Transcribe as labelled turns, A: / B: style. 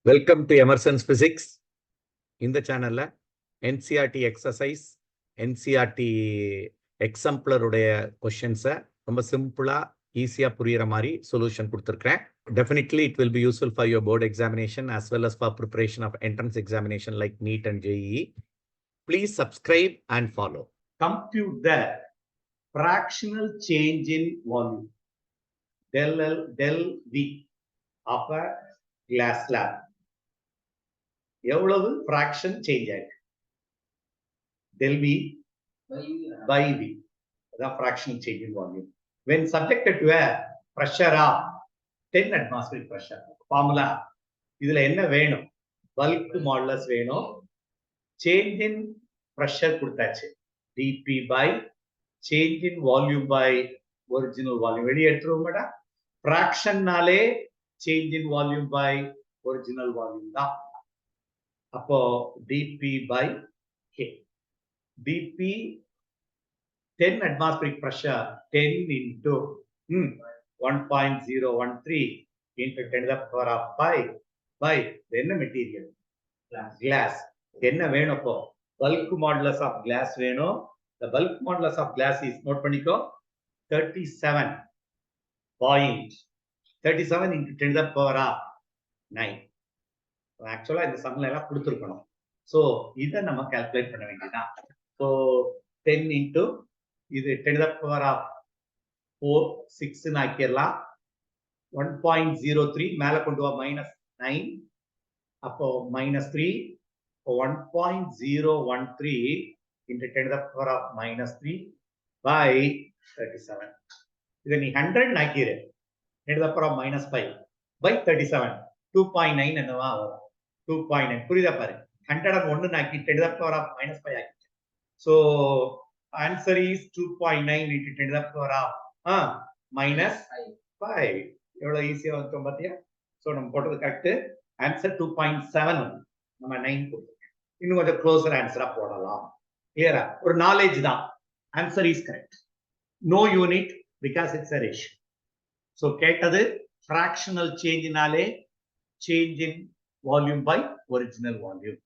A: Welcome to Emerson's physics. இந்த சேனல்ல NCERT exercise, NCERT எக்ஸாம்பிளருடைய கொஸ்டின்ஸை ரொம்ப சிம்பிளா ஈஸியா புரியுற மாதிரி சொல்யூஷன் கொடுத்துருக்கேன். Definitely it will be useful for your board examination as well as for preparation of entrance examination like NEET and JEE. Please subscribe and follow.
B: Compute the fractional change in volume del L del V of a glass slab. எவ்வளவு fraction change ஆயிருக்கு? Del V by V. அதான் fractional change in volume. When subjected to a pressure of 10 atmospheric pressure. Formula. இதுல என்ன வேணும்? Bulk modulus வேணும். Change in pressure கொடுத்தாச்சு. dP by change in volume by original volume. வெளியே எடுத்துருவோம்டா. Fraction நாலே change in volume by original volume தான். அப்போ dP by K. dP 10 atmospheric pressure 10 into 1.013 into 10 to the power of 5 by என்ன material? Glass. என்ன வேணும் அப்போ? Bulk modulus of glass வேணும். The bulk modulus of glass is note பண்ணிக்கோ 37 point 37 into 10 to the power of 9. ஆக்சுவலா இந்த சம்ல எல்லாம் கொடுத்துருக்கணும். ஸோ இதை நம்ம கால்குலேட் பண்ண வேண்டியதுதான். ஸோ 10 இன்டூ இது 10 to the power of 4 6 ஆக்கிடலாம். 1.03 மேல கொண்டு வா -9, அப்போ -3. 1.013 into 10 to the power of -3 by 37. இதை நீ 100 ஆக்கிடு 10 to the power of -5 by 37. 2.9 என்னவா வரும்? 2.9 புரியுதா பாரு. 101 ஆக்கி 10 to the power of -5 ஆக்கி. So answer is 2.9 into 10 to the power of -5. எவ்வளவு ஈஸியா வந்துட்டோம் பாத்தியா? சோ நம்ம போட்டது கரெக்ட். ஆன்சர் 2.7. நம்ம 9 போட்டுருக்கோம். இன்னும் கொஞ்சம் க்ளோசர் ஆன்சரா போடலாம். கிளியரா? ஒரு நாலேஜ் தான். Answer is correct. No unit because it's a ratio. So கேட்டது fractional change நாலே change in volume by original volume.